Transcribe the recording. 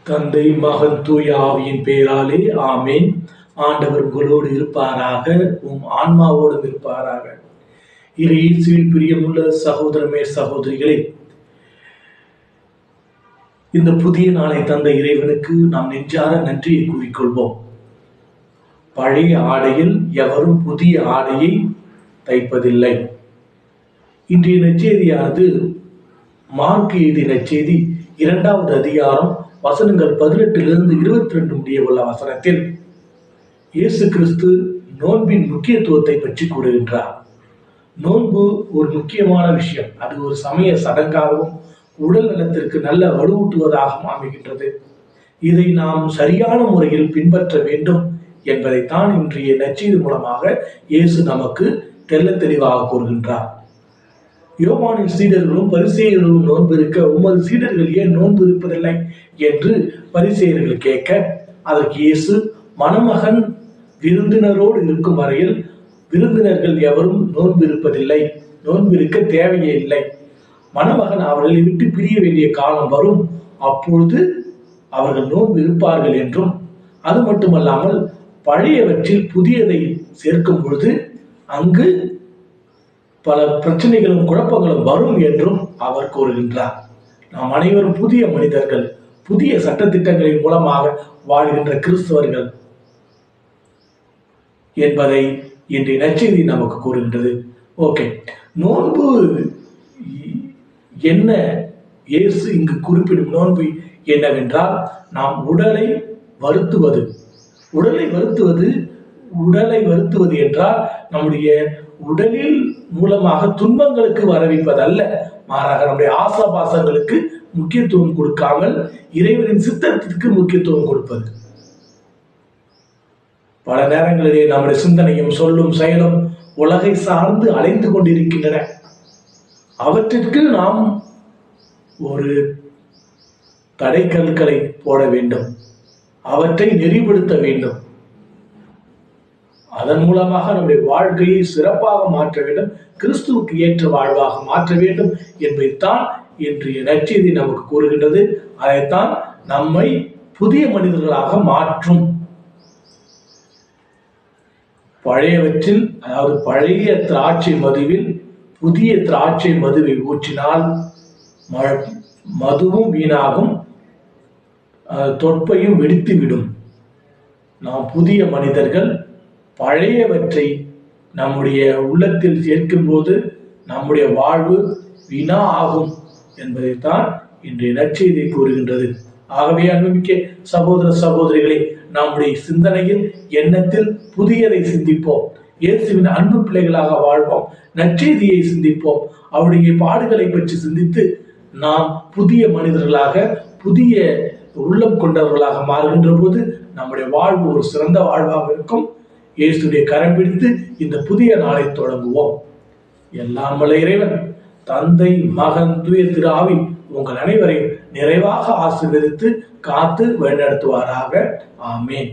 தந்தை மகன் தூய ஆவியின் பெயராலே ஆமேன். ஆண்டவர் உங்களோடு இருப்பாராக, ஆன்மாவோடும் இருப்பாராக. இயேசுவில் பிரியமுள்ள சகோதரமே சகோதரிகளே, இந்த புதிய நாளை தந்த இறைவனுக்கு நாம் நெஞ்சார நன்றியை கூறிக்கொள்வோம். பழைய ஆடையில் எவரும் புதிய ஆடையை தைப்பதில்லை. இன்றைய நற்செய்தியானது மார்க் எழுதிய நற்செய்தி 2வது அதிகாரம் வசனங்கள் 18 22 முடிய உள்ள வசனத்தில் இயேசு கிறிஸ்து நோன்பின் முக்கியத்துவத்தை பற்றி கூறுகின்றார். நோன்பு ஒரு முக்கியமான விஷயம். அது ஒரு சமய சடங்காகவும் உடல் நலத்திற்கு நல்ல வலுவூட்டுவதாகவும் அமைகின்றது. இதை நாம் சரியான முறையில் பின்பற்ற வேண்டும் என்பதைத்தான் இன்றைய நற்செய்தி மூலமாக இயேசு நமக்கு தெள்ள தெளிவாக கூறுகின்றார். யோவானின் சீடர்களும் பரிசேயர்களும் நோன்பு இருக்க உமது சீடர்கள் ஏன் நோன்பு இருப்பதில்லை என்று பரிசேயர்கள் கேட்க, அதற்கு இயேசு, மணமகன் விருந்தினரோடு இருக்கும் வரையில் விருந்தினர்கள் எவரும் நோன்பு இருப்பதில்லை, நோன்பு இருக்க தேவையே இல்லை. மணமகன் அவர்களை விட்டு பிரிய வேண்டிய காலம் வரும், அப்பொழுது அவர்கள் நோன்பு இருப்பார்கள் என்றும், அது மட்டுமல்லாமல் பழையவற்றில் புதியதை சேர்க்கும் பொழுது அங்கு பல பிரச்சனைகளும் குழப்பங்களும் வரும் என்றும் அவர் கூறுகின்றார். நாம் அனைவரும் புதிய மனிதர்கள், புதிய சட்டத்திட்டங்களின் மூலமாக வாழ்கின்ற கிறிஸ்தவர்கள் என்பதை இன்றைய நற்செய்தி நமக்கு கூறுகின்றது. ஓகே, நோன்பு என்ன? இயேசு இங்கு குறிப்பிடும் நோன்பு என்னவென்றால், நாம் உடலை வருத்துவது. உடலை வருத்துவது என்றால் நம்முடைய உடலில் மூலமாக துன்பங்களுக்கு வரவிப்பதல்ல, மாறாக நம்முடைய ஆசாபாசங்களுக்கு முக்கியத்துவம் கொடுக்காமல் இறைவனின் சித்தத்திற்கு முக்கியத்துவம் கொடுப்பது. பல நேரங்களிலே நம்முடைய சிந்தனையும் சொல்லும் செயலும் உலகை சார்ந்து அலைந்து கொண்டிருக்கின்றன. அவற்றிற்கு நாம் ஒரு தடைக்கற்களை போட வேண்டும், அவற்றை நெறிப்படுத்த வேண்டும். அதன் மூலமாக நம்முடைய வாழ்க்கையை சிறப்பாக மாற்ற வேண்டும், கிறிஸ்துவுக்கு ஏற்ற வாழ்வாக மாற்ற வேண்டும் என்பதைத்தான் இன்றைய நற்செய்தி நமக்கு கூறுகின்றது. அதைத்தான் நம்மை புதிய மனிதர்களாக மாற்றும். பழையவற்றில், அதாவது பழைய திராட்சை மதுவில் புதிய திராட்சை மதுவை ஊற்றினால் மதுவும் வீணாகும், தொற்பையும் வெடித்துவிடும். நாம் புதிய மனிதர்கள். பழையவற்றை நம்முடைய உள்ளத்தில் சேர்க்கும் போது நம்முடைய வாழ்வு வீணா ஆகும் என்பதைத்தான் இன்றைய நற்செய்தி கூறுகின்றது. ஆகவே அன்புமிக்க சகோதர சகோதரிகளே, நம்முடைய சிந்தனையில், எண்ணத்தில் புதியதை சிந்திப்போம். இயேசுவின் அன்பு பிள்ளைகளாக வாழ்வோம். நற்செய்தியை சிந்திப்போம். அவருடைய பாடுகளை பற்றி சிந்தித்து நாம் புதிய மனிதர்களாக, புதிய உள்ளம் கொண்டவர்களாக மாறுகின்ற போது நம்முடைய வாழ்வு ஒரு சிறந்த வாழ்வாக இருக்கும். இயேசுடைய கரம் பிடித்து இந்த புதிய நாளை தொடங்குவோம். எல்லாம் வல்ல இறைவன், தந்தை, மகன், தூய திரு ஆவி உங்கள் அனைவரையும் நிறைவாக ஆசீர்வதித்து காத்து வழிநடத்துவாராக. ஆமேன்.